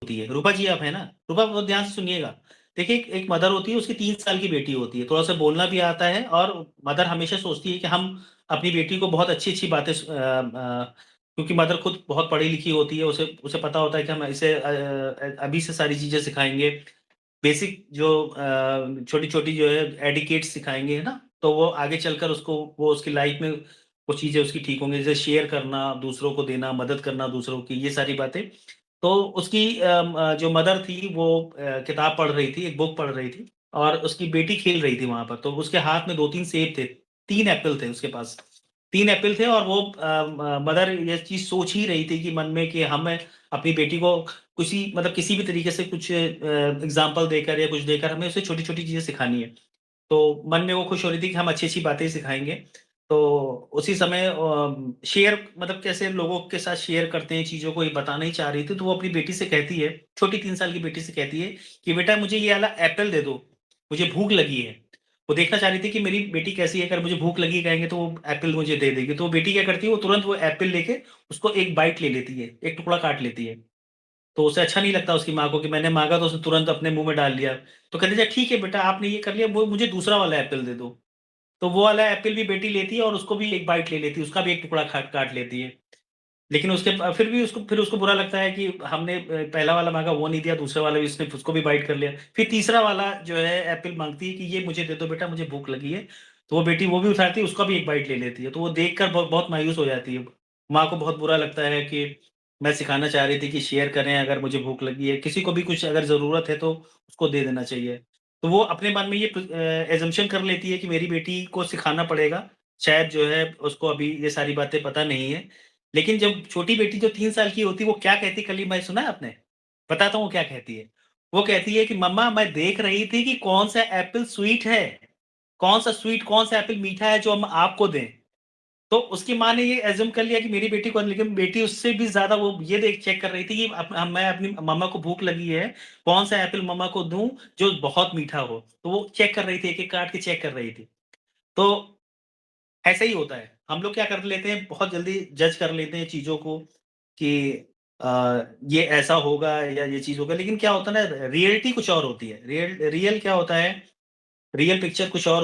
होती है। रूपा जी आप हैं ना? रूपा बहुत ध्यान से सुनिएगा। देखिए एक मदर होती है, उसकी 3 साल की बेटी होती है, थोड़ा-सा बोलना भी आता है और मदर हमेशा सोचती है कि हम अपनी बेटी को बहुत अच्छी-अच्छी बातें क्योंकि मदर खुद बहुत पढ़ी-लिखी होती है, उसे उसे पता होता है कि हम इसे अभी से सारी चीज़ें सिखाएँगे। बेसिक जो छोटी-छोटी जो है एटिकेट्स सिखाएँगे, है ना? तो वो आगे चलकर उसको वो उसकी लाइफ़ में कुछ चीज़ें उसकी ठीक होंगी, जैसे शेयर करना, दूसरों को देना, मदद करना दूसरों की, ये सारी बातें। तो उसकी जो मदर थी वो किताब पढ़ रही थी, एक बुक पढ़ रही थी और उसकी बेटी खेल रही थी वहाँ पर, तो उसके हाथ में 2-3 सेब थे, 3 एप्पल थे उसके पास। 3 एप्पल थे और वो मदर ये चीज़ सोच ही रही थी कि मन में कि हमें अपनी बेटी को किसी भी तरीके से कुछ एग्ज़ाम्पल देकर या कुछ देकर हमें उसे छोटी-छोटी चीज़ें सिखानी है। तो मन में वो खुश हो रही थी कि हम अच्छी-अच्छी बातें सिखाएँगे। तो उसी समय शेयर कैसे लोगों के साथ शेयर करते हैं चीज़ों को ये बताना ही चाह रही थी, तो वो अपनी बेटी से कहती है, छोटी 3 साल की बेटी से कहती है कि बेटा मुझे ये वाला एप्पल दे दो, मुझे भूख लगी है। वो देखना चाह रही थी कि मेरी बेटी कैसी है, अगर मुझे भूख लगी कहेंगे तो वो एप्पल मुझे दे देगी। तो वो बेटी क्या करती है, वो तुरंत वो एप्पल लेके उसको एक बाइट ले लेती है, एक टुकड़ा काट लेती है। तो उसे अच्छा नहीं लगता उसकी माँ को कि मैंने माँगा तो उसने तुरंत अपने मुँह में डाल लिया। तो कहती है, "ठीक है बेटा, आपने ये कर लिया, वो मुझे दूसरा वाला एप्पल दे दो।" तो वो वाला एप्पल भी बेटी लेती है और उसको भी एक बाइट ले लेती है, उसका भी एक टुकड़ा काट काट लेती है। लेकिन फिर उसको बुरा लगता है कि हमने पहला वाला माँगा वो नहीं दिया, दूसरा वाला भी उसने उसको भी बाइट कर लिया। फिर तीसरा वाला जो है एप्पल माँगती है कि ये मुझे दे दो बेटा, मुझे भूख लगी है। तो वो बेटी वो भी उठाती है, उसका भी एक बाइट ले लेती है। तो वो देखकर बहुत मायूस हो जाती है। माँ को बहुत बुरा लगता है कि मैं सिखाना चाह रही थी कि शेयर करें अगर मुझे भूख लगी है, किसी को भी कुछ अगर ज़रूरत है तो उसको दे देना चाहिए। तो वो अपने मन में ये असम्पशन कर लेती है कि मेरी बेटी को सिखाना पड़ेगा, शायद जो है उसको अभी ये सारी बातें पता नहीं है। लेकिन जब छोटी बेटी जो 3 साल की होती है, वो क्या कहती है कल ही मैं सुना है आपने? बताता हूँ क्या कहती है। वो कहती है कि मम्मा मैं देख रही थी कि कौन-सा एप्पल स्वीट है, कौन-सा एप्पल मीठा है जो हम आपको दें। तो उसकी माँ ने ये अज़्यूम कर लिया कि मेरी बेटी को, लेकिन बेटी उससे भी ज़्यादा वो ये देख चेक कर रही थी कि मैं अपनी मम्मा को भूख लगी है, कौन-सा एप्पल मम्मा को दूँ जो बहुत मीठा हो। तो वो चेक कर रही थी, एक-एक काट के चेक कर रही थी। तो ऐसा ही होता है। हम लोग क्या कर लेते हैं, बहुत जल्दी जज कर लेते हैं चीज़ों को कि ये ऐसा होगा या ये चीज़ होगा, लेकिन क्या होता है ना, रियलिटी कुछ और होती है। रियल रियल क्या होता है, रियल पिक्चर कुछ और